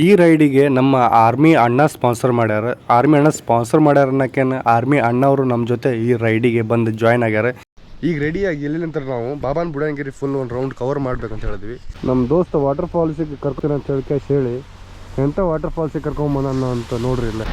ಈ ರೈಡಿಗೆ ನಮ್ಮ ಆರ್ಮಿ ಅಣ್ಣ ಸ್ಪಾನ್ಸರ್ ಮಾಡ್ಯಾರ. ಆರ್ಮಿ ಅಣ್ಣ ಸ್ಪಾನ್ಸರ್ ಮಾಡ್ಯಾರ ಅನ್ನೋಕ್ಕೇನು ಆರ್ಮಿ ಅಣ್ಣವರು ನಮ್ಮ ಜೊತೆ ಈ ರೈಡಿಗೆ ಬಂದು ಜಾಯ್ನ್ ಆಗ್ಯಾರ. ಈಗ ರೆಡಿಯಾಗಿ ಎಲ್ಲಿಂತ ನಾವು ಬಾಬಾನ್ ಬುಡನ್ಗಿರಿ ಫುಲ್ ಒಂದು ರೌಂಡ್ ಕವರ್ ಮಾಡ್ಬೇಕಂತ ಹೇಳಿದ್ವಿ. ನಮ್ಮ ದೋಸ್ತ ವಾಟರ್ ಫಾಲ್ಸಿಗೆ ಕರ್ತೀನಿ ಅಂತ ಹೇಳಿ ಎಂಥ ವಾಟರ್ ಫಾಲ್ಸಿಗೆ ಕರ್ಕೊಂಬಂದ ಅಂತ ನೋಡ್ರಿ ಇಲ್ಲ.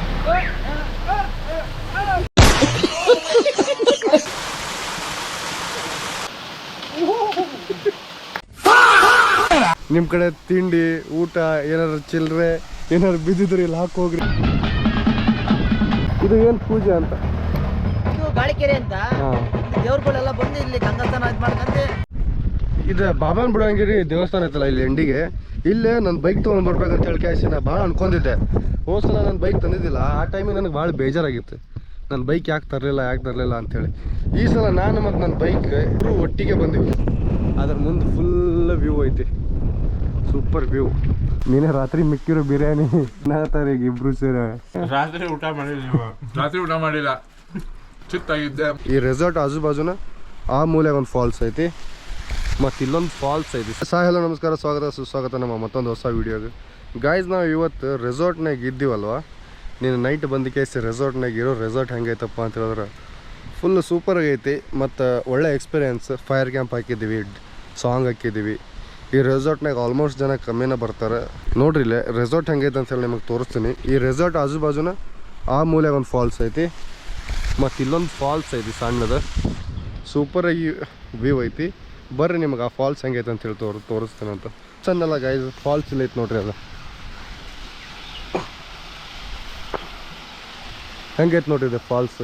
ನಿಮ್ಮ ಕಡೆ ತಿಂಡಿ ಊಟ ಏನಾದ್ರು ಚಿಲ್ಲರೆ ಏನಾದ್ರು ಬಿದ್ದಿದ್ರಿ ಇಲ್ಲಿ ಹಾಕೋಗ್ರಿ. ಇದು ಏನು ಪೂಜೆ ಅಂತ? ಇದು ಗಾಳಿಕೆರೆ ಅಂತ ದೇವ್ರುಗಳೆಲ್ಲ ಬಂದು ಇಲ್ಲಿ ಗಂಗಾಸ್ನಾನ ಮಾಡ್ಕಂತೆ. ಇದು ಬಾಬಾನ್ ಬುಡನ್ಗಿರಿ ದೇವಸ್ಥಾನ ಐತಲ್ಲ ಇಲ್ಲಿ ಎಂಡಿಗೆ. ಇಲ್ಲೇ ನನ್ನ ಬೈಕ್ ತೊಗೊಂಡು ಬರ್ಬೇಕಂತ ಹೇಳಿ ಕ್ಯಾಶ್ ನಾ ಭಾಳ ಅನ್ಕೊಂಡಿದ್ದೆ. ಹೋದ ಸಲ ನನ್ನ ಬೈಕ್ ತಂದಿದ್ದಿಲ್ಲ. ಆ ಟೈಮಿಗೆ ನನಗೆ ಭಾಳ ಬೇಜಾರಾಗಿತ್ತು, ನನ್ನ ಬೈಕ್ ಯಾಕೆ ತರಲಿಲ್ಲ ಅಂಥೇಳಿ. ಈ ಸಲ ನಾನು ಮತ್ತು ನನ್ನ ಬೈಕ್ ಇಬ್ಬರು ಒಟ್ಟಿಗೆ ಬಂದಿವಿ. ಅದ್ರ ಮುಂದೆ ಫುಲ್ ವ್ಯೂ ಐತಿ, ಸೂಪರ್ ವ್ಯೂ. ನೀನೇ ರಾತ್ರಿ ಮಿಕ್ಕಿರೋ ಬಿರಿಯಾನಿ ನಾತಾರೆ ಈಗ ಇಬ್ರು ಸೇರ. ರಾತ್ರಿ ಊಟ ಮಾಡಿಲ್ಲ ಚಿತ್ತಾಗಿದ್ದೆ. ಈ ರೆಸಾರ್ಟ್ ಆಜು ಬಾಜುನ ಆ ಮೂಲೆಗೆ ಒಂದು ಫಾಲ್ಸ್ ಐತಿ ಮತ್ತು ಇಲ್ಲೊಂದು ಫಾಲ್ಸ್ ಐತಿ. ಹಲೋ ನಮಸ್ಕಾರ, ಸ್ವಾಗತ ಸುಸ್ವಾಗತ ನಮ್ಮ ಮತ್ತೊಂದು ಹೊಸ ವೀಡಿಯೋಗೆ. ಗಾಯ್ಸ್, ನಾವು ಇವತ್ತು ರೆಸಾರ್ಟ್ನಾಗ ಇದ್ದೀವಲ್ವ. ನೀನು ನೈಟ್ ಬಂದು ಕೇಸಿ ರೆಸಾರ್ಟ್ನಾಗ ಇರೋ ರೆಸಾರ್ಟ್ ಹೆಂಗೈತಪ್ಪ ಅಂತ ಹೇಳಿದ್ರೆ ಫುಲ್ ಸೂಪರಾಗಿ ಐತಿ ಮತ್ತು ಒಳ್ಳೆ ಎಕ್ಸ್ಪೀರಿಯೆನ್ಸ್. ಫೈರ್ ಕ್ಯಾಂಪ್ ಹಾಕಿದ್ದೀವಿ, ಸಾಂಗ್ ಹಾಕಿದ್ದೀವಿ. ಈ ರೆಸಾರ್ಟ್ನಾಗ ಆಲ್ಮೋಸ್ಟ್ ಜನ ಕಮ್ಮಿನ ಬರ್ತಾರೆ. ನೋಡ್ರಿ ಇಲ್ಲೇ ರೆಸಾರ್ಟ್ ಹೆಂಗೈತೆ ಅಂತೇಳಿ ನಿಮಗೆ ತೋರಿಸ್ತೀನಿ. ಈ ರೆಸಾರ್ಟ್ ಆಜು ಬಾಜುನ ಆ ಮೂಲೆಗೆ ಒಂದು ಫಾಲ್ಸ್ ಐತಿ ಮತ್ತು ಇಲ್ಲೊಂದು ಫಾಲ್ಸ್ ಐತಿ ಸಣ್ಣದು. ಸೂಪರಾಗಿ ವ್ಯೂ ಐತಿ. ಬರ್ರಿ ನಿಮಗೆ ಆ ಫಾಲ್ಸ್ ಹೆಂಗೈತೆ ಅಂತೇಳಿ ತೋರಿಸ್ತೀನಿ ಅಂತ. ಚೆನ್ನಲ್ಲ ಗೈಸ್, ಫಾಲ್ಸ್ ಇಲ್ಲ ಐತಿ ನೋಡ್ರಿ. ಅದು ಹೆಂಗೈತೆ ನೋಡ್ರಿ ಇದು ಫಾಲ್ಸ್.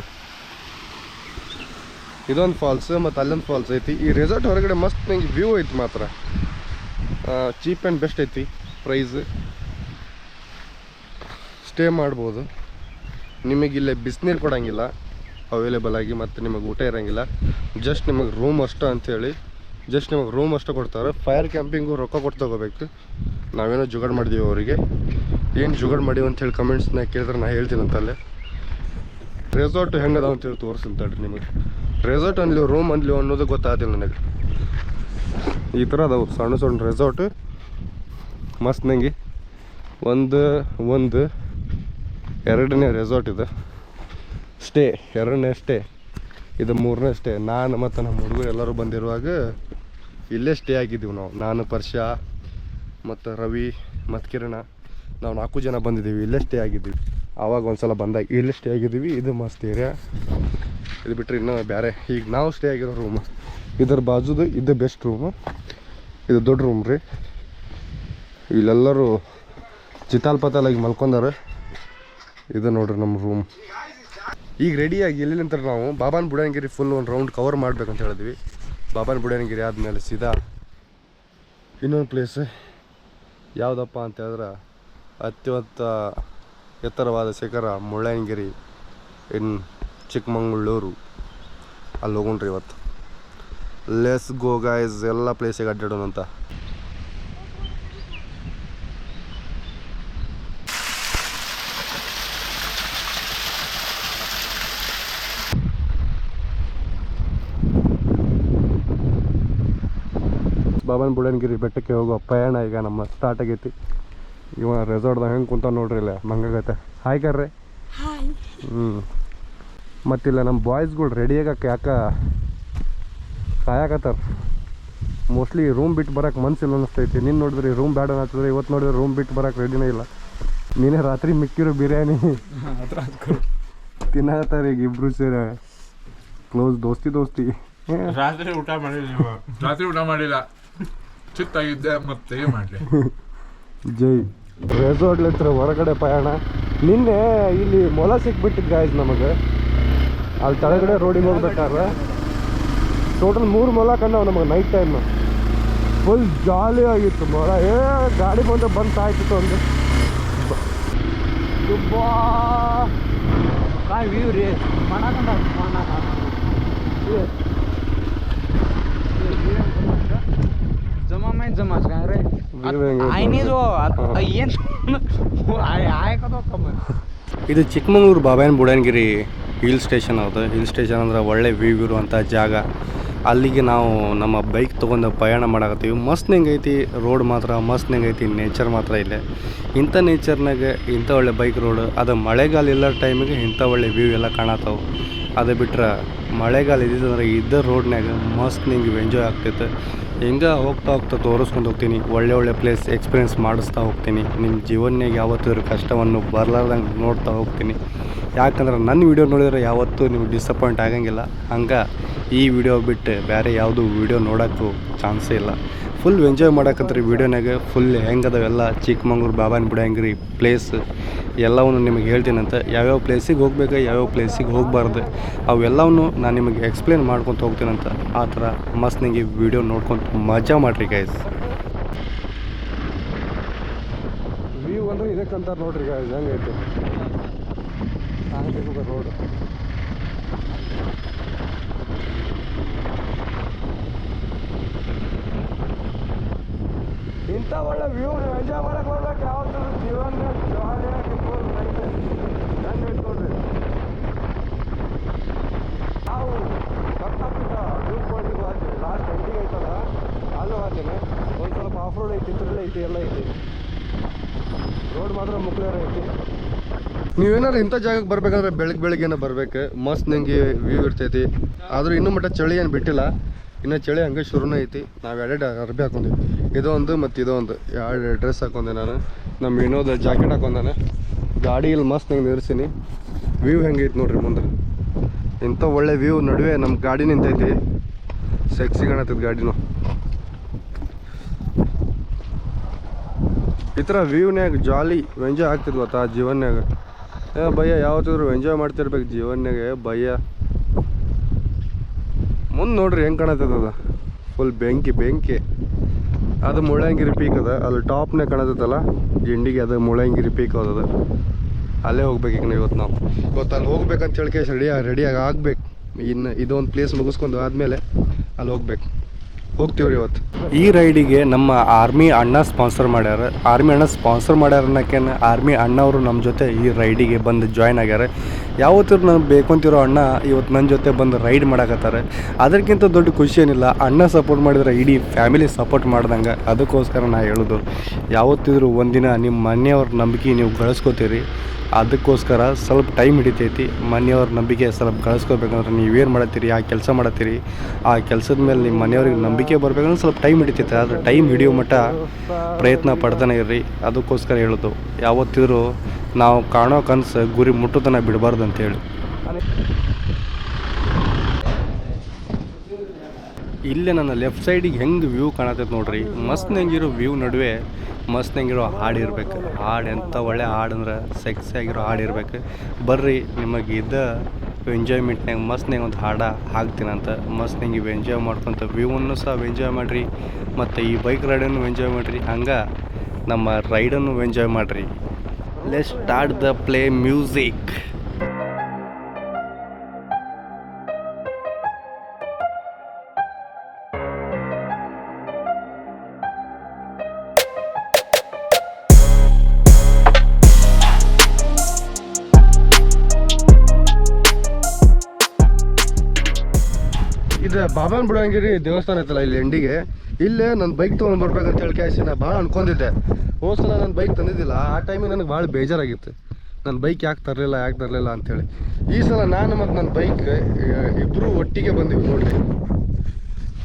ಇದೊಂದು ಫಾಲ್ಸ್ ಮತ್ತು ಅಲ್ಲೊಂದು ಫಾಲ್ಸ್ ಐತಿ. ಈ ರೆಸಾರ್ಟ್ ಹೊರಗಡೆ ಮಸ್ತ್ ನಂಗೆ ವ್ಯೂ ಐತಿ. ಮಾತ್ರ ಚೀಪ್ ಆ್ಯಂಡ್ ಬೆಸ್ಟ್ ಐತಿ. ಪ್ರೈಸ್ ಸ್ಟೇ ಮಾಡ್ಬೋದು. ನಿಮಗಿಲ್ಲೇ ಬಿಸಿನೀರು ಕೊಡೋಂಗಿಲ್ಲ ಅವೈಲೇಬಲ್ ಆಗಿ, ಮತ್ತು ನಿಮಗೆ ಊಟ ಇರೋಂಗಿಲ್ಲ. ಜಸ್ಟ್ ನಿಮಗೆ ರೂಮ್ ಅಷ್ಟು ಅಂಥೇಳಿ ರೂಮ್ ಅಷ್ಟು ಕೊಡ್ತಾರೆ. ಫೈರ್ ಕ್ಯಾಂಪಿಂಗು ರೊಕ್ಕ ಕೊಟ್ಟು ತೊಗೋಬೇಕು. ನಾವೇನೋ ಜುಗಾಡ್ ಮಾಡಿದ್ದೀವಿ ಅವರಿಗೆ. ಏನು ಜುಗಾಡ್ ಮಾಡೀವಿ ಅಂಥೇಳಿ ಕಮೆಂಟ್ಸ್ನ ಕೇಳಿದ್ರೆ ನಾನು ಹೇಳ್ತೀನಿ ಅಂತಲ್ಲೇ. ರೆಸಾರ್ಟ್ ಹೆಂಗದ ಅಂತೇಳಿ ತೋರಿಸ್ತೀನಿ ತಡ್ರಿ ನಿಮಗೆ. ರೆಸಾರ್ಟ್ ಅನ್ಲಿ ರೂಮ್ ಅನ್ಲಿ ಅನ್ನೋದು ಗೊತ್ತಾಗ್ತಿಲ್ಲ ನನಗೆ. ಈ ಥರ ಅದಾವು ಸಣ್ಣ ಸಣ್ಣ ರೆಸಾರ್ಟ್ ಮಸ್ತ್. ನಂಗೆ ಒಂದು ಎರಡನೇ ರೆಸಾರ್ಟ್ ಇದೆ ಸ್ಟೇ, ಎರಡನೇ ಸ್ಟೇ, ಇದು ಮೂರನೇ ಸ್ಟೇ. ನಾನು ಮತ್ತು ನಮ್ಮ ಹುಡುಗರು ಎಲ್ಲರೂ ಬಂದಿರುವಾಗ ಇಲ್ಲೇ ಸ್ಟೇ ಆಗಿದ್ದೀವಿ ನಾವು. ನಾನು, ಪರ್ಷ ಮತ್ತು ರವಿ ಮತ್ತು ಕಿರಣ, ನಾವು 4 ಜನ ಬಂದಿದ್ದೀವಿ. ಇಲ್ಲೇ ಸ್ಟೇ ಆಗಿದ್ದೀವಿ. ಆವಾಗ ಒಂದು ಸಲ ಬಂದಾಗ ಇಲ್ಲೇ ಸ್ಟೇ ಆಗಿದ್ದೀವಿ. ಇದು ಮಸ್ತ್ ಏರಿಯಾ. ಇದು ಬಿಟ್ಟರೆ ಇನ್ನೂ ಬೇರೆ ಈಗ ನಾವು ಸ್ಟೇ ಆಗಿರೋ ರೂಮ್ ಇದರ ಬಾಜುದು ಇದು ಬೆಸ್ಟ್ ರೂಮು. ಇದು ದೊಡ್ಡ ರೂಮ್ ರೀ. ಇಲ್ಲೆಲ್ಲರೂ ಚಿತಾಲ್ಪತಾಲಾಗಿ ಮಲ್ಕೊಂಡಾರೆ. ಇದು ನೋಡ್ರಿ ನಮ್ಮ ರೂಮ್. ಈಗ ರೆಡಿಯಾಗಿ ಎಲ್ಲಿಂತ ನಾವು ಬಾಬಾನ್ ಬುಡನ್ಗಿರಿ ಫುಲ್ ಒಂದು ರೌಂಡ್ ಕವರ್ ಮಾಡ್ಬೇಕಂತ ಹೇಳಿದ್ವಿ. ಬಾಬಾನ್ ಬುಡನ್ಗಿರಿ ಆದಮೇಲೆ ಸೀದಾ ಇನ್ನೊಂದು ಪ್ಲೇಸ್ ಯಾವುದಪ್ಪ ಅಂತ ಹೇಳಿದ್ರೆ ಅತ್ಯಂತ ಎತ್ತರವಾದ ಶಿಖರ ಮುಳ್ಳಯ್ಯನಗಿರಿ ಇನ್ ಚಿಕ್ಕಮಗಳೂರು. ಅಲ್ಲಿ ಹೋಗೋಣ್ರಿ ಇವತ್ತು. ಲೆಸ್ ಗೋ ಗೈಸ್, ಎಲ್ಲ ಪ್ಲೇಸಿಗೆ ಅಡ್ಡಾಡೋಣ ಅಂತ. ಬಾಬಾನ್ ಬುಡನ್ಗಿರಿ ಬೆಟ್ಟಕ್ಕೆ ಹೋಗೋ ಪಯಣ ಈಗ ನಮ್ಮ ಸ್ಟಾರ್ಟ್ ಆಗೈತಿ. ಇವ ರೆಸಾರ್ಟ್ದಾಗ ಹೆಂಗೆ ಕುಂತ ನೋಡ್ರಿ ಇಲ್ಲ ಮಂಗಾಗತ್ತೆ. ಹಾಯ್ ಕರ್ರೆ. ಮತ್ತಿಲ್ಲ ನಮ್ಮ ಬಾಯ್ಸ್ಗಳು ರೆಡಿ ಆಗಕ್ಕೆ ಯಾಕೆ ಕಾಯಕತ್ತಾರ. ಮೋಸ್ಟ್ಲಿ ರೂಮ್ ಬಿಟ್ಟು ಬರೋಕೆ ಮನ್ಸಿಲ್ಲ ಅನ್ನಿಸ್ತೈತಿ. ನೀನು ನೋಡಿದ್ರಿ ರೂಮ್ ಬೇಡ ಅನ್ನಿಸ್ತದೆ. ಇವತ್ತು ನೋಡಿದ್ರೆ ರೂಮ್ ಬಿಟ್ಟು ಬರೋಕೆ ರೆಡಿನೇ ಇಲ್ಲ. ನೀನೇ ರಾತ್ರಿ ಮಿಕ್ಕಿರೋ ಬಿರಿಯಾನಿ ತಿನ್ನತ್ತಾರ ಈಗ ಇಬ್ರು ಸೇರ. ಕ್ಲೋಸ್ ದೋಸ್ತಿ. ರಾತ್ರಿ ಊಟ ಮಾಡಿಲ್ಲ ಚಿತ್ತಾಗಿದ್ದೆ. ಮತ್ತೆ ಮಾಡಲಿ. ಜೈ. ರೆಸಾರ್ಟ್ಲಿಂತ್ರ ಹೊರಗಡೆ ಪಯಣ. ನಿನ್ನೆ ಇಲ್ಲಿ ಮೊಲ ಸಿಕ್ಬಿಟ್ಟಿದ್ದು ಗಾಯ್ಸ್ ನಮಗೆ. ಅಲ್ಲಿ ಕೆಳಗಡೆ ರೋಡಿಗೆ ಹೋಗ್ಬೇಕಾದ್ರೆ ಟೋಟಲ್ 3 ಮೊಲ ಕಂಡವು ನಮಗೆ ನೈಟ್ ಟೈಮ್. ಫುಲ್ ಜಾಲಿ ಆಗಿತ್ತು ಮೊಲ. ಗಾಡಿ ಬಂದು ಸಾಯ್ತಿತ್ತು ಒಂದು. ವ್ಯೂ ರೀ ಇದು ಚಿಕ್ಕಮಗಳೂರು ಬಾಬಾನ್ ಬುಡನ್ಗಿರಿ ಹಿಲ್ ಸ್ಟೇಷನ್. ಹೌದು, ಹಿಲ್ ಸ್ಟೇಷನ್ ಅಂದ್ರೆ ಒಳ್ಳೆ ವ್ಯೂ ಇರುವಂಥ ಜಾಗ. ಅಲ್ಲಿಗೆ ನಾವು ನಮ್ಮ ಬೈಕ್ ತೊಗೊಂಡು ಪ್ರಯಾಣ ಮಾಡಕತ್ತೀವಿ. ಮಸ್ತ್ ಐತಿ ರೋಡ್ ಮಾತ್ರ ಮಸ್ತ್ ಐತಿ, ನೇಚರ್ ಮಾತ್ರ ಇಲ್ಲೇ. ಇಂಥ ನೇಚರ್ನಾಗ ಇಂಥ ಒಳ್ಳೆ ಬೈಕ್ ರೋಡ್, ಅದು ಮಳೆಗಾಲ ಇಲ್ಲ ಟೈಮಿಗೆ ಇಂಥ ಒಳ್ಳೆ ವ್ಯೂ ಎಲ್ಲ ಕಾಣತ್ತವು. ಅದು ಬಿಟ್ರೆ ಮಳೆಗಾಲ ಇದ್ದಿದ್ದಂದ್ರೆ ಇದ್ದ ರೋಡ್ನಾಗ ಮಸ್ತ್ ನಿಂಗೆ ಎಂಜಾಯ್ ಆಗ್ತೈತೆ. ಹಿಂಗೆ ಹೋಗ್ತಾ ತೋರಿಸ್ಕೊಂಡು ಹೋಗ್ತೀನಿ, ಒಳ್ಳೆ ಪ್ಲೇಸ್ ಎಕ್ಸ್ಪೀರಿಯೆನ್ಸ್ ಮಾಡಿಸ್ತಾ ಹೋಗ್ತೀನಿ. ನಿಮ್ಮ ಜೀವನದಾಗ ಯಾವತ್ತೂ ಕಷ್ಟವನ್ನು ಬರಲಾರ್ದಂಗೆ ನೋಡ್ತಾ ಹೋಗ್ತೀನಿ. ಯಾಕಂದ್ರೆ ನನ್ನ ವೀಡಿಯೋ ನೋಡಿದ್ರೆ ಯಾವತ್ತೂ ನಿಮ್ಗೆ ಡಿಸಪಾಯಿಂಟ್ ಆಗಂಗಿಲ್ಲ. ಹಂಗೆ ಈ ವಿಡಿಯೋ ಬಿಟ್ಟು ಬೇರೆ ಯಾವುದೂ ವೀಡಿಯೋ ನೋಡೋಕ್ಕೂ ಚಾನ್ಸೇ ಇಲ್ಲ. ಫುಲ್ ಎಂಜಾಯ್ ಮಾಡಕಂತ್ರಿ ವೀಡಿಯೋನಾಗ. ಫುಲ್ ಹೆಂಗದವೆಲ್ಲ ಚಿಕ್ಕಮಂಗ್ಳೂರು ಬಾಬಾನ ಬಿಡಂಗಿರಿ ಪ್ಲೇಸ್ ಎಲ್ಲವನ್ನು ನಿಮಗೆ ಹೇಳ್ತೀನಂತ. ಯಾವ್ಯಾವ ಪ್ಲೇಸಿಗೆ ಹೋಗ್ಬೇಕು, ಯಾವ್ಯಾವ ಪ್ಲೇಸಿಗೆ ಹೋಗಬಾರ್ದು ಅವೆಲ್ಲವನ್ನು ನಾನು ನಿಮಗೆ ಎಕ್ಸ್ಪ್ಲೇನ್ ಮಾಡ್ಕೊತ ಹೋಗ್ತೀನಂತ. ಆ ಥರ ಮಸ್ತ್ ನಿಮಗೆ ವೀಡಿಯೋ ನೋಡ್ಕೊತ ಮಜಾ ಮಾಡಿರಿ ಗೈಸ್. ವ್ಯೂ ಅಂದರೆ ಇದಕ್ಕಂತಾರೆ ನೋಡ್ರಿ ಗೈಸ್, ಹೆಂಗೈತೆ ರೋಡ್. ಇಂಥ ಒಳ್ಳೆ ವ್ಯೂ ಎಂಜಾಯ್ ಮಾಡಕ್ಕೆ ಹೋಗ್ಬೇಕು. ಯಾವತ್ತೂ ಜೀವನ ಜಾಲಿಯಾಗಿ ಹೆಂಗೆ ನೋಡ್ರಿ. ನಾವು ಕರ್ನಾಟಕ ವ್ಯೂ ಪಾಯಿಂಟಿಗೆ ಹೋಗ್ತೀವಿ, ಲಾಸ್ಟ್ ಎಂಡಿಗೆ ಐತಲ್ಲ ಅಲ್ಲೂ ಹೋಗ್ತೀನಿ. ಒಂದು ಸ್ವಲ್ಪ ಆಫ್ ರೋಡ್ ಐತಿ, ಚಿತ್ರಲ್ಲ ಐತಿ, ಎಲ್ಲ ಐತಿ. ರೋಡ್ ಮಾತ್ರ ಮುಕ್ಳೇರ ಐತಿ. ನೀವೇನಾರು ಇಂಥ ಜಾಗಕ್ಕೆ ಬರ್ಬೇಕಂದ್ರೆ ಬೆಳಗ್ಗೆನ ಬರ್ಬೇಕು. ಮಸ್ತ್ ನಂಗೆ ವ್ಯೂ ಇರ್ತೈತಿ. ಆದರೂ ಇನ್ನೂ ಮಟ್ಟ ಚಳಿ ಏನು ಬಿಟ್ಟಿಲ್ಲ, ಇನ್ನು ಚಳಿ ಹಂಗೆ ಶುರುನೇ ಐತಿ. ನಾವು ಎರಡು ಅರ್ಬಿ ಹಾಕೊಂಡಿವಿ, ಇದೊಂದು ಮತ್ತು ಇದೊಂದು ಎರಡು ಡ್ರೆಸ್ ಹಾಕೊಂಡೆ. ನಾನು ನಮ್ಮ ವಿನೋದ ಜಾಕೆಟ್ ಹಾಕೊಂಡಾನೆ. ಗಾಡಿ ಇಲ್ಲಿ ಮಸ್ತ್ ನಂಗೆ ನಿಲ್ಸಿನಿ. ವ್ಯೂ ಹೆಂಗೈತಿ ನೋಡ್ರಿ ಮುಂದೆ. ಇಂಥ ಒಳ್ಳೆ ವ್ಯೂ ನಡುವೆ ನಮ್ಮ ಗಾಡಿ ನಿಂತೈತಿ. ಸೆಕ್ಸಿ ಕಾಣತ್ತದ ಗಾಡಿನೂ. ಈ ಥರ ವ್ಯೂನ್ಯಾಗ ಜಾಲಿ ಎಂಜಾಯ್ ಆಗ್ತಿದ್ ಗೊತ್ತಾ ಜೀವನ್ಯಾಗ. ಭಯ್ಯ ಯಾವತ್ತಿದ್ರು ಎಂಜಾಯ್ ಮಾಡ್ತಿರ್ಬೇಕು ಜೀವನ್ಯಾಗ ಭಯ್ಯ. ಮುಂದೆ ನೋಡ್ರಿ ಹೆಂಗೆ ಕಾಣತ್ತದ, ಫುಲ್ ಬೆಂಕಿ. ಅದು ಮುಳ್ಳಯ್ಯನಗಿರಿ ಪೀಕ್ ಅದ, ಅಲ್ಲಿ ಟಾಪ್ನಾಗ ಕಾಣತ್ತಲ್ಲ ಗಿಂಡಿಗೆ, ಅದು ಮುಳ್ಳಯ್ಯನಗಿರಿ ಪೀಕ್ ಹೋದದು. ಅಲ್ಲೇ ಹೋಗ್ಬೇಕು ಈಗ ಇವತ್ತು ನಾವು. ಇವತ್ತು ಅಲ್ಲಿ ಹೋಗ್ಬೇಕಂತ ಹೇಳಿ ರೆಡಿಯಾಗಿ ಆಗ್ಬೇಕು. ಇನ್ನು ಇದೊಂದು ಪ್ಲೇಸ್ ಮುಗಿಸ್ಕೊಂಡು ಆದಮೇಲೆ ಅಲ್ಲಿ ಹೋಗ್ತೀವ್ರಿ ಇವತ್ತು. ಈ ರೈಡಿಗೆ ನಮ್ಮ ಆರ್ಮಿ ಅಣ್ಣ ಸ್ಪಾನ್ಸರ್ ಮಾಡ್ಯಾರ. ಅನ್ನೋಕ್ಕೇನು ಆರ್ಮಿ ಅಣ್ಣವರು ನಮ್ಮ ಜೊತೆ ಈ ರೈಡಿಗೆ ಬಂದು ಜಾಯ್ನ್ ಆಗ್ಯಾರ. ಯಾವತ್ತೂ ನಾನು ಬೇಕಂತಿರೋ ಅಣ್ಣ ಇವತ್ತು ನನ್ನ ಜೊತೆ ಬಂದು ರೈಡ್ ಮಾಡಕತ್ತಾರೆ. ಅದಕ್ಕಿಂತ ದೊಡ್ಡ ಖುಷಿ ಏನಿಲ್ಲ. ಅಣ್ಣ ಸಪೋರ್ಟ್ ಮಾಡಿದ್ರೆ ಇಡೀ ಫ್ಯಾಮಿಲಿ ಸಪೋರ್ಟ್ ಮಾಡ್ದಂಗೆ. ಅದಕ್ಕೋಸ್ಕರ ನಾ ಹೇಳೋದು, ಯಾವತ್ತಿದ್ರು ಒಂದಿನ ನಿಮ್ಮ ಮನೆಯವ್ರ ನಂಬಿಕೆ ನೀವು ಗಳಿಸ್ಕೋತೀರಿ. ಅದಕ್ಕೋಸ್ಕರ ಸ್ವಲ್ಪ ಟೈಮ್ ಹಿಡಿತೈತಿ. ಮನೆಯವ್ರ ನಂಬಿಕೆ ಸ್ವಲ್ಪ ಗಳಿಸ್ಕೋಬೇಕಂದ್ರೆ ನೀವೇನು ಮಾಡತ್ತೀರಿ, ಆ ಕೆಲಸ ಮಾಡತ್ತೀರಿ, ಆ ಕೆಲಸದ ಮೇಲೆ ನಿಮ್ಮ ಮನೆಯವ್ರಿಗೆ ನಂಬಿಕೆ ಬರ್ಬೇಕಂದ್ರೆ ಸ್ವಲ್ಪ ಟೈಮ್ ಹಿಡಿತೈತೆ. ಆದರೆ ಟೈಮ್ ಹಿಡಿಯೋ ಮಟ್ಟ ಪ್ರಯತ್ನ ಪಡ್ತಾನೆ ಇರ್ರಿ. ಅದಕ್ಕೋಸ್ಕರ ಹೇಳೋದು, ಯಾವತ್ತಿದ್ರೂ ನಾವು ಕಾಣೋ ಕನಸು ಗುರಿ ಮುಟ್ಟೋದನ್ನ ಬಿಡಬಾರ್ದು ಅಂತೇಳಿ. ಇಲ್ಲೇ ನನ್ನ ಲೆಫ್ಟ್ ಸೈಡಿಗೆ ಹೆಂಗೆ ವ್ಯೂ ಕಾಣತೈತೆ ನೋಡ್ರಿ. ಮಸ್ತ್ ಹೆಂಗಿರೋ ವ್ಯೂ ನಡುವೆ ಮಸ್ತ್ ಹೆಂಗಿರೋ ಹಾಡು ಇರ್ಬೇಕು. ಹಾಡು ಎಂಥ ಒಳ್ಳೆ ಹಾಡು ಅಂದ್ರೆ ಸೆಕ್ಸಿ ಆಗಿರೋ ಹಾಡು ಇರ್ಬೇಕು. ಬರ್ರಿ ನಿಮಗೆ ಇದ್ದ ಎಂಜಾಯ್ಮೆಂಟ್ನಾಗ ಮಸ್ತ್ನಾಗ ಒಂದು ಹಾಡು ಹಾಕ್ತೀನಂತ. ಮಸ್ತ್ ಹೆಂಗೆ ಇವು ಎಂಜಾಯ್ ಮಾಡ್ಕೊತ ವ್ಯೂವನ್ನು ಸಹ ಎಂಜಾಯ್ ಮಾಡಿರಿ, ಮತ್ತು ಈ ಬೈಕ್ ರೈಡನ್ನು ಎಂಜಾಯ್ ಮಾಡಿರಿ, ಹಂಗೆ ನಮ್ಮ ರೈಡನ್ನು ಎಂಜಾಯ್ ಮಾಡಿರಿ. Let's start the play music. ಇದು ಬಾಬಾನ ಬಿಡಂಗಿರಿ ದೇವಸ್ಥಾನ ಐತಲ್ಲ ಇಲ್ಲಿ ಎಂಡಿಗೆ. ಇಲ್ಲೇ ನನ್ನ ಬೈಕ್ ತೊಗೊಂಡು ಬರ್ಬೇಕಂತ ಹೇಳಿ ಕ್ಯಾಶ್ ನಾ ಭಾಳ ಅನ್ಕೊಂಡಿದ್ದೆ. ಹೋದ್ಸಲ ನನ್ನ ಬೈಕ್ ತಂದಿದ್ದಿಲ್ಲ, ಆ ಟೈಮಿಗೆ ನನಗೆ ಭಾಳ ಬೇಜಾರಾಗಿತ್ತು. ನನ್ನ ಬೈಕ್ ಯಾಕೆ ತರಲಿಲ್ಲ ಅಂಥೇಳಿ. ಈ ಸಲ ನಾನು ಮತ್ತು ನನ್ನ ಬೈಕ್ ಇಬ್ಬರು ಒಟ್ಟಿಗೆ ಬಂದಿವಿ ನೋಡ್ರಿ.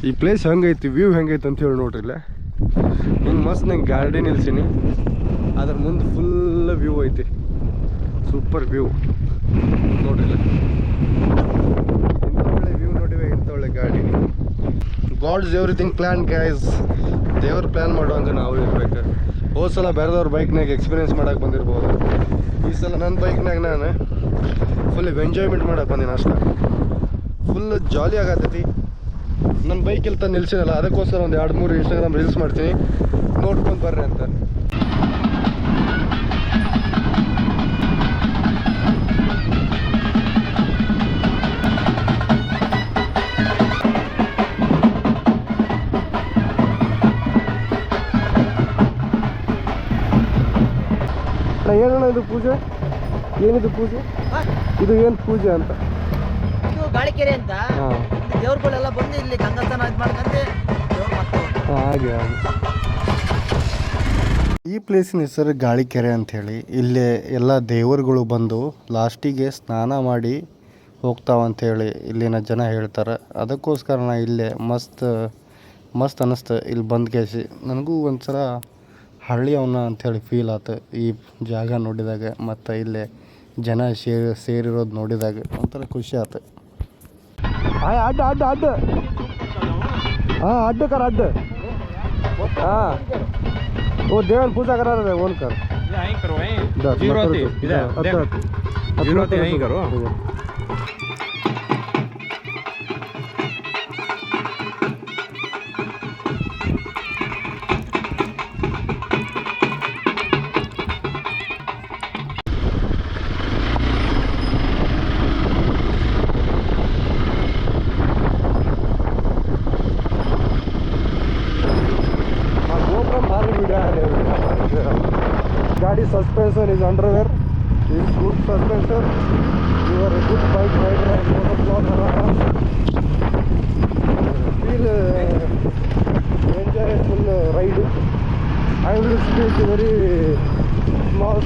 ಈ ಪ್ಲೇಸ್ ಹೆಂಗೈತಿ, ವ್ಯೂ ಹೆಂಗೈತಿ ಅಂತ ಹೇಳಿ ನೋಡ್ರಿ. ಇಲ್ಲೇ ಹಿಂಗೆ ಮಸ್ತ್ ನಂಗೆ ಗಾಡಿ ನಿಲ್ಸೀನಿ, ಅದ್ರ ಮುಂದೆ ಫುಲ್ ವ್ಯೂ ಐತಿ. ಸೂಪರ್ ವ್ಯೂ ನೋಡ್ರಿ. ಒಳ್ಳೆ ಗಾಡಿ. God's everything plan guys. ದೇವ್ರು ಪ್ಲ್ಯಾನ್ ಮಾಡುವಂಗೆ ನಾವು ಇರ್ಬೇಕು. ಹೋದ ಸಲ ಬೇರೆದವ್ರ ಬೈಕ್ನಾಗ ಎಕ್ಸ್ಪೀರಿಯೆನ್ಸ್ ಮಾಡೋಕೆ ಬಂದಿರ್ಬೋದು. ಈ ಸಲ ನನ್ನ ಬೈಕ್ನಾಗ ನಾನು ಫುಲ್ ಎಂಜಾಯ್ಮೆಂಟ್ ಮಾಡೋಕೆ ಬಂದೀನಿ ಅಷ್ಟೇ. ಫುಲ್ ಜಾಲಿ ಆಗತ್ತೈತಿ. ನನ್ನ ಬೈಕ್ ಇಲ್ಲಿ ತಂದು ನಿಲ್ಸಿನಲ್ಲ, ಅದಕ್ಕೋಸ್ಕರ ಒಂದು 2-3 ಇನ್ಸ್ಟಾಗ್ರಾಮ್ ರೀಲ್ಸ್ ಮಾಡ್ತೀನಿ, ನೋಡ್ಕೊಂಡು ಬರ್ರಿ ಅಂತ. ಏನಣ್ಣ ಇದು ಪೂಜೆ? ಏನಿದು ಪೂಜೆ? ಇದು ಏನು ಪೂಜೆ ಅಂತ? ಇದು ಗಾಳಿಕೆರೆ ಅಂತ ದೇವ್ರುಗಳೆಲ್ಲ ಬಂದು ಇಲ್ಲಿ ಗಂಗಾಸ್ಥಾನ ಇದು ಮಾಡ್ಕೊಂಡೆ ದೇವ್ರು ಮತ್ತೆ ಹೋಗ್ತಾರೆ. ಹಾಗೆ ಈ ಪ್ಲೇಸಿನ ಹೆಸರು ಗಾಳಿಕೆರೆ ಅಂಥೇಳಿ. ಇಲ್ಲೇ ಎಲ್ಲ ದೇವರುಗಳು ಬಂದು ಲಾಸ್ಟಿಗೆ ಸ್ನಾನ ಮಾಡಿ ಹೋಗ್ತಾವಂಥೇಳಿ ಇಲ್ಲಿನ ಜನ ಹೇಳ್ತಾರೆ. ಅದಕ್ಕೋಸ್ಕರ ನಾ ಇಲ್ಲೇ ಮಸ್ತ್ ಅನ್ನಿಸ್ತು ಇಲ್ಲಿ ಬಂದು ಕೇಸಿ. ನನಗೂ ಒಂಥರ ಹಳ್ಳಿ ಅವನ ಅಂಥೇಳಿ ಫೀಲ್ ಆಯ್ತು ಈ ಜಾಗ ನೋಡಿದಾಗ, ಮತ್ತು ಇಲ್ಲೇ ಜನ ಸೇರಿರೋದು ನೋಡಿದಾಗ ಒಂಥರ ಖುಷಿ ಆಯ್ತು. ಅಡ್ಡ ಅಡ್ಡ ಅಡ್ಡ ಹಾಂ ಅಡ್ಡ ಕರ ಅಡ್ಡ ಹಾಂ वो देवन पूजा करा रहे ओन कर यहीं करो वहीं दस जीरो होती इधर देख जीरो होती यहीं करो गाड़ी suspension is underwear, is good suspension. You are a good bike rider and motorcycle. Feel enjoyable ride. I will speak very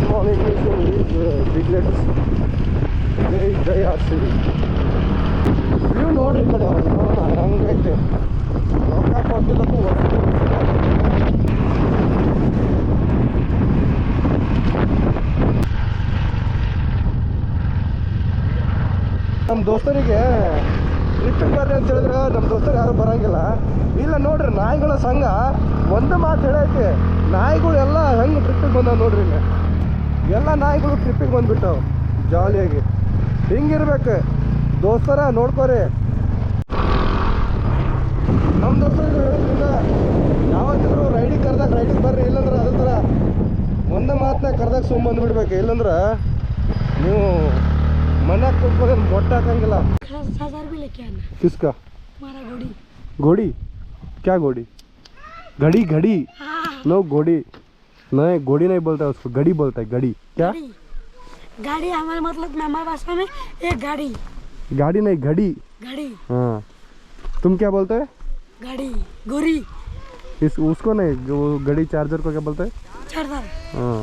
small English with big letters. Very JRC. You know it, hangaiತೆ ರೊಕ್ಕ ಕೊಟ್ಟಿದ್ದಕ್ಕೂ ನಮ್ಮ ದೋಸ್ತರಿಗೆ ಟ್ರಿಪ್ಪಿಗೆ ಬರ್ರಿ ಅಂತ ಹೇಳಿದ್ರೆ ನಮ್ಮ ದೋಸ್ತರು ಯಾರು ಬರೋಂಗಿಲ್ಲ. ಇಲ್ಲ ನೋಡ್ರಿ, ನಾಯಿಗಳ ಸಂಘ ಒಂದು ಮಾತು ಹೇಳೈತಿ, ನಾಯಿಗಳು ಎಲ್ಲ ಹೆಂಗೆ ಟ್ರಿಪ್ಪಿಗೆ ಬಂದಾವ ನೋಡ್ರಿ. ಇಲ್ಲಿ ಎಲ್ಲ ನಾಯಿಗಳು ಟ್ರಿಪ್ಪಿಗೆ ಬಂದುಬಿಟ್ಟವು ಜಾಲಿಯಾಗಿ. ಹಿಂಗಿರ್ಬೇಕು ದೋಸ್ತರ, ನೋಡ್ಕೋರಿ. ನಮ್ಮ ದೋಸ್ತರಿಗೆ ಹೇಳೋದ್ರಿಂದ ಯಾವತ್ತಿದ್ರು ರೈಡಿಗೆ ಕರೆದಾಗ ರೈಡಿಗೆ ಬರ್ರಿ, ಇಲ್ಲಂದ್ರೆ ಅದೇ ಥರ ಒಂದೇ ಮಾತನ್ನ ಕರೆದಾಗ ಸುಮ್ಮ ಬಂದುಬಿಡ್ಬೇಕು. ಇಲ್ಲಂದ್ರೆ ನೀವು मनाक कुत्कोरे मोटा हाकंगिಲ್ಲ. 10,000 भी लेके आना। किसका? हमारा घोड़ी। घोड़ी? क्या घोड़ी? घड़ी घड़ी? हाँ। नो घोड़ी नहीं, घोड़ी नहीं बोलता है उसको, घड़ी बोलता है. घड़ी क्या? गाड़ी हमारे मतलब में, हमारी भाषा में एक गाड़ी. गाड़ी नहीं, घड़ी. घड़ी. हाँ, तुम क्या बोलते हैं? घड़ी गोरी. उसको नहीं, जो घड़ी चार्जर को क्या बोलते हैं? चार्जर. हाँ.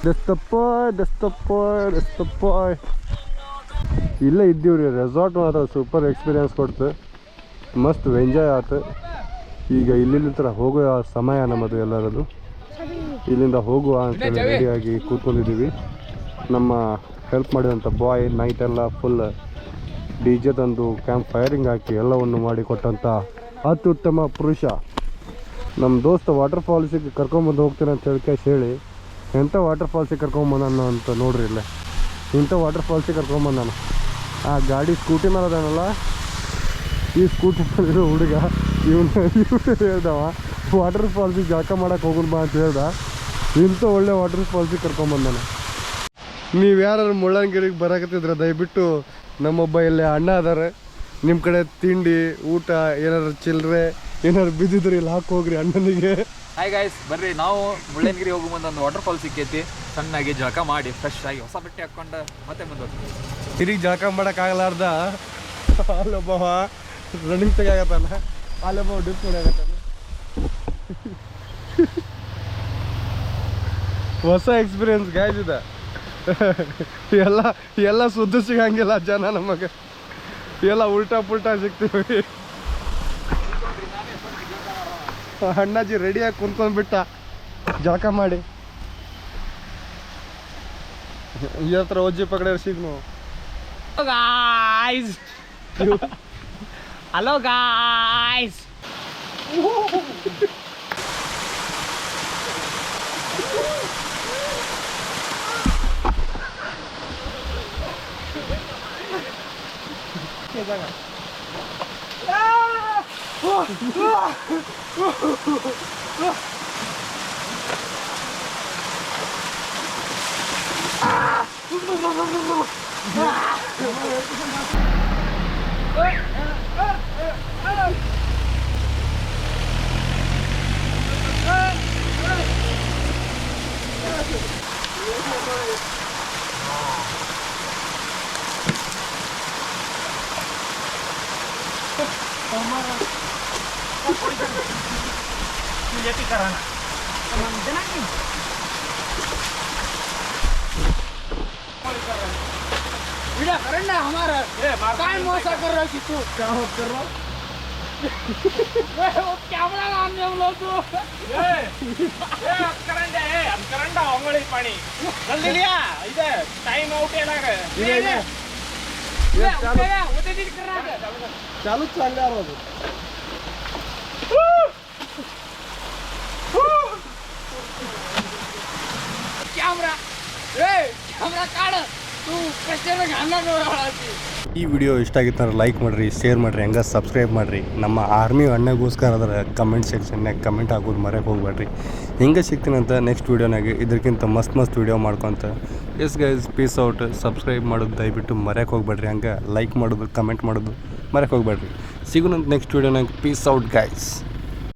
ದಸ್ತಪ್ಪಾಯ್ ಇಲ್ಲೇ ಇದ್ದೀವ್ರಿ. ರೆಸಾರ್ಟ್ ಮಾತ್ರ ಸೂಪರ್ ಎಕ್ಸ್ಪೀರಿಯನ್ಸ್ ಕೊಡ್ತು, ಮಸ್ತ್ ಎಂಜಾಯ್ ಆಯ್ತು. ಈಗ ಇಲ್ಲಿಂದ ಹೋಗೋ ಸಮಯ ನಮ್ಮದು ಎಲ್ಲರದು. ಇಲ್ಲಿಂದ ಹೋಗುವ ಅಂತೇಳಿ ರೆಡಿಯಾಗಿ ಕೂತ್ಕೊಂಡಿದ್ದೀವಿ. ನಮ್ಮ ಹೆಲ್ಪ್ ಮಾಡಿದಂಥ ಬಾಯ್ ನೈಟೆಲ್ಲ ಫುಲ್ DJ ತಂದು ಕ್ಯಾಂಪ್ ಫೈರಿಂಗ್ ಹಾಕಿ ಎಲ್ಲವನ್ನು ಮಾಡಿ ಕೊಟ್ಟಂಥ ಅತ್ಯುತ್ತಮ ಪುರುಷ ನಮ್ಮ ದೋಸ್ತ. ವಾಟರ್ ಫಾಲ್ಸಿಗೆ ಕರ್ಕೊಂಬಂದು ಹೋಗ್ತೇನೆ ಅಂತ ಹೇಳಿ ಎಂಥ ವಾಟರ್ ಫಾಲ್ಸಿಗೆ ಕರ್ಕೊಂಬಂದಾನು ಅಂತ ನೋಡ್ರಿ. ಇಲ್ಲೇ ಇಂಥ ವಾಟರ್ ಫಾಲ್ಸಿಗೆ ಕರ್ಕೊಂಬಂದಾನು. ಆ ಗಾಡಿ ಸ್ಕೂಟಿ ಮೇಲೆ ಅದಾನಲ್ಲ, ಈ ಸ್ಕೂಟಿ ಮೇಲಿರೋ ಹುಡುಗ ಇವನು ಹೇಳ್ದವ ವಾಟರ್ ಫಾಲ್ಸಿಗೆ ಜಳಕ ಮಾಡಕ್ಕೆ ಹೋಗೋಣ ಬಾ ಅಂತ ಹೇಳ್ದ. ಇಂಥ ಒಳ್ಳೆ ವಾಟರ್ ಫಾಲ್ಸಿಗೆ ಕರ್ಕೊಂಬಂದಾನು. ನೀವು ಯಾರು ಮುಳ್ಳಂಗಿರಿಗೆ ಬರಕತ್ತಿದ್ರೆ ದಯವಿಟ್ಟು ನಮ್ಮೊಬ್ಬ ಇಲ್ಲೇ ಅಣ್ಣ ಅದಾರೆ. ನಿಮ್ಮ ಕಡೆ ತಿಂಡಿ ಊಟ ಏನಾದ್ರು ಚಿಲ್ಲರೆ ಏನಾದ್ರು ಬಿದ್ದಿದ್ರೆ ಇಲ್ಲಿ ಹಾಕಿ ಹೋಗ್ರಿ ಅಣ್ಣನಿಗೆ. ಹಾಯ್ ಗಾಯ್ಸ್, ಬರ್ರಿ ನಾವು ಮುಳ್ಳಯ್ಯನಗಿರಿ ಹೋಗೋ ಮುಂದೆ ಒಂದು ವಾಟರ್ ಫಾಲ್ ಸಿಕ್ಕೈತಿ. ಸಣ್ಣಾಗಿ ಜಳಕ ಮಾಡಿ ಫ್ರೆಶ್ ಆಗಿ ಹೊಸ ಬಟ್ಟೆ ಹಾಕ್ಕೊಂಡು ಮತ್ತೆ ಮುಂದೋಗ್ತೀವಿ. ತಿರುಗಿ ಜಳಕ ಮಾಡೋಕ್ಕಾಗಲಾರ್ದ ಅಲ್ಲೊಬ್ಬವ ರನ್ನಿಂಗ್ ತೆಗಿಯಾಗತ್ತಾನ, ಅಲ್ಲೊಬ್ಬ ಡಿಪ್ ಹೊಡಿಯಾಗತ್ತಾನ. ಹೊಸ ಎಕ್ಸ್ಪೀರಿಯನ್ಸ್ ಗಾಯ್ಸ್ ಇದೆ. ಎಲ್ಲ ಸುದ್ದಿ ಸಿಗಂಗಿಲ್ಲ ಜನ ನಮಗೆ, ಎಲ್ಲ ಉಲ್ಟಾ ಪುಲ್ಟಾ ಸಿಗ್ತೀವಿ. ಅಣ್ಣಾಜಿ ರೆಡಿಯಾಗಿ ಕುಂತ್ಕೊಂಡ್ಬಿಟ್ಟ ಜಳಕ ಮಾಡಿ. ಈ ಹತ್ರ ಒಜ್ಜಿ ಪಕಡೆ ಸಿಗ್ನು. ಹಲೋ ಗಾಯ್ಸ್, चालूच चालल्यावर होतं. ಈ ವಿಡಿಯೋ ಇಷ್ಟ ಆಗಿತ್ತು ಅಂದ್ರೆ ಲೈಕ್ ಮಾಡಿರಿ, ಶೇರ್ ಮಾಡಿರಿ, ಹಂಗೆ ಸಬ್ಸ್ಕ್ರೈಬ್ ಮಾಡಿರಿ. ನಮ್ಮ ಆರ್ಮಿ ಅಣ್ಣಗೋಸ್ಕರ ಅದರ ಕಮೆಂಟ್ ಸೆಕ್ಷನ್ನಾಗ ಕಮೆಂಟ್ ಹಾಕೋದು ಮರೆಯೋಕೆ ಹೋಗ್ಬೇಡ್ರಿ. ಹಿಂಗೆ ಸಿಗ್ತೀನಂತ ನೆಕ್ಸ್ಟ್ ವೀಡಿಯೋನಾಗೆ ಇದಕ್ಕಿಂತ ಮಸ್ತ್ ವೀಡಿಯೋ ಮಾಡ್ಕೊತ. Yes guys, piece out. Subscribe ಮಾಡೋದು ದಯವಿಟ್ಟು ಮರೆಯೋಕೆ ಹೋಗ್ಬೇಡ್ರಿ. ಹಂಗೆ ಲೈಕ್ ಮಾಡೋದು, ಕಮೆಂಟ್ ಮಾಡೋದು ಮರೆಯೋಕೆ ಹೋಗ್ಬೇಡ್ರಿ. ಸಿಗೋಣಂತ ನೆಕ್ಸ್ಟ್ ವೀಡಿಯೋನಾಗ. Peace out guys.